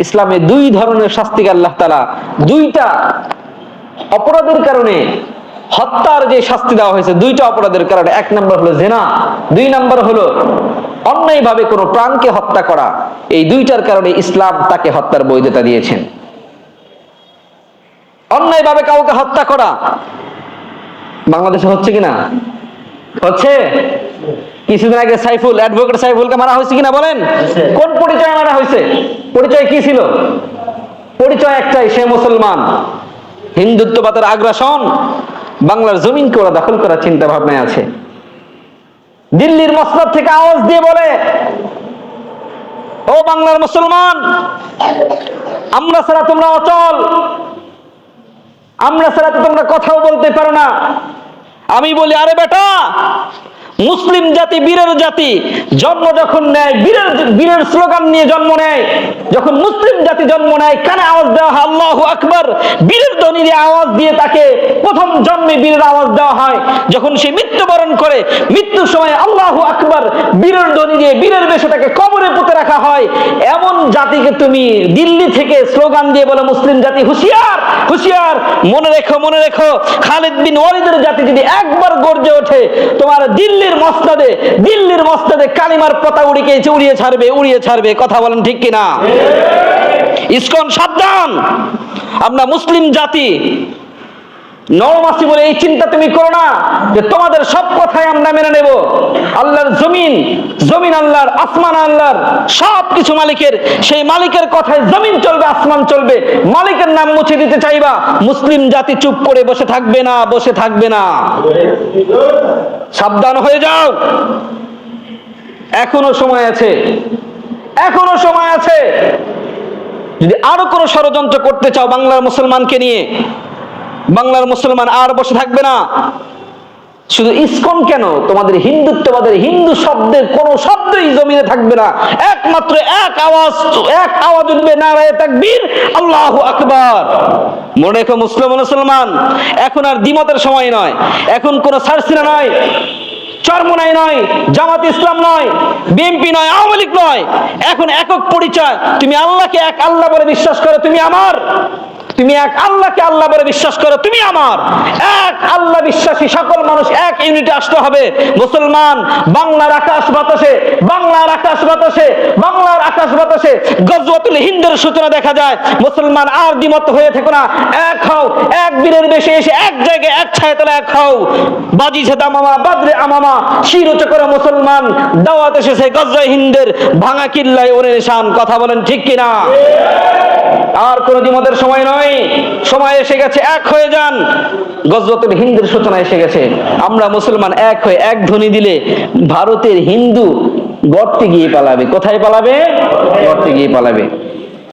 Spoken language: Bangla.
ইসলামে দুই ধরনের শাস্তিকে আল্লাহ তাআলা দুইটা অপরাধের কারণে হত্যার যে শাস্তি দেওয়া হয়েছে, দুইটা অপরাধের কারণে। এক নম্বর হলো জিনা, দুই নম্বর হলো অন্যায়ভাবে কোনো প্রাণকে হত্যা করা। এই দুইটার কারণে ইসলাম তাকে হত্যার বৈধতা দিয়েছেন। অন্যায়ভাবে কাউকে হত্যা করা বাংলাদেশে হচ্ছে কিনা? হচ্ছে। কিছুদিন আগে সাইফুল, অ্যাডভোকেট সাইফুলকে মারা হয়েছে কিনা বলেন? কোন পরিচয়ে মারা হয়েছে? পরিচয় কি ছিল? পরিচয় একটাই, সে মুসলমান। হিন্দুত্ববাদের আগ্রাসন বাংলার জমিনকে ওরা দখল করার চিন্তা ভাবনায় আছে। দিল্লির মসনদ থেকে আওয়াজ দিয়ে বলে, ও বাংলার মুসলমান, আমরা ছাড়া তোমরা অচল, আমরা ছাড়া তো তোমরা কথাও বলতে পারো না। আমি বলি, আরে বেটা, মুসলিম জাতি বীরের জাতি, জন্ম যখন নেয় বীরের স্লোগান নিয়ে জন্ম নেয়। যখন মুসলিম জাতি জন্ম নেয়, কানে আওয়াজ দেওয়া হয় আল্লাহু আকবার, বীরের ধ্বনি দিয়ে আওয়াজ দিয়ে তাকে প্রথম জন্মে বীরের আওয়াজ দেওয়া হয়। যখন সে মৃত্যুবরণ করে, মৃত্যুর সময় আল্লাহু আকবার বীরের ধ্বনি দিয়ে বীরের বেশে তাকে কবরে পুঁতে রাখা হয়। এমন জাতিকে তুমি দিল্লি থেকে স্লোগান দিয়ে বলে মুসলিম জাতি হুঁশিয়ার হুঁশিয়ার। মনে রেখো, মনে রেখো, খালিদ বিন ওয়ালিদের জাতি যদি একবার গর্জে ওঠে, তোমার দিল্লির মসনদে কালিমার পতা উড়িয়ে ছাড়বে। কথা বলেন ঠিক কিনা? ইসকন সাবধান, আমরা মুসলিম জাতি নরম আছি বলে এই চিন্তা তুমি করো না যে তোমাদের সব কথাই আমরা মেনে নেব। আল্লাহর জমিন আল্লাহর, আসমান আল্লাহর, সব কিছু মালিকের। সেই মালিকের কথায় জমিন চলবে, আসমান চলবে। মালিকের নাম মুছে দিতে চাইবা, মুসলিম জাতি চুপ করে বসে থাকবে না। সাবধান হয়ে যাও, এখনো সময় আছে। যদি আরো কোনো ষড়যন্ত্র করতে চাও বাংলার মুসলমানকে নিয়ে, বাংলার মুসলমান আর বসে থাকবে না। শুধু ইসকন কেন, তোমাদের হিন্দুত্ববাদের হিন্দু শব্দের কোন শব্দই জমিনে থাকবে না। একমাত্র এক আওয়াজ উঠবে, নারায়ে তাকবীর, আল্লাহু আকবার। মনে রেখো মুসলমান, এখন আর দ্বিমতের সময় নয়, এখন কোন সারসিনা নয়, চরমোনাই নয়, জামাত ইসলাম নয়, বিএনপি নয়, আওয়ামী লীগ নয়। এখন একক পরিচয়। তুমি আল্লাহকে এক আল্লাহ বলে বিশ্বাস করো, তুমি আমার। তুমি এক আল্লাহকে আল্লাহ বলে বিশ্বাস করো, তুমি আমার। এক আল্লাহ বিশ্বাসী সকল মানুষ এক ইউনিটে আসতে হবে। মুসলমান, বাংলার আকাশ বাতাসে গজওয়াতুল হিন্দের সূচনা দেখা যায়। মুসলমান আর দ্বিমত হয়ে থেকো না, এক হও, এক বীরের বেশে এসে এক জায়গায় এক ছায়াতলা এক হও। বাজি ছেদা মামা, বাদরে আমামা, শির উঁচু করে মুসলমান দাওয়াত এসেছে গজওয়ায়ে হিন্দের, ভাঙা কিল্লায় ওরে নিশান। কথা বলেন ঠিক কিনা? আর কোন দ্বিমতের সময় নয়, সময় এসে গেছে, এক হয়ে যান। গজওয়াতুল হিন্দের সূচনা এসে গেছে। আমরা মুসলমান এক হয়ে এক ধ্বনি দিলে ভারতের হিন্দু গর্তে গিয়ে পালাবে। কোথায় পালাবে? গর্তে গিয়ে পালাবে।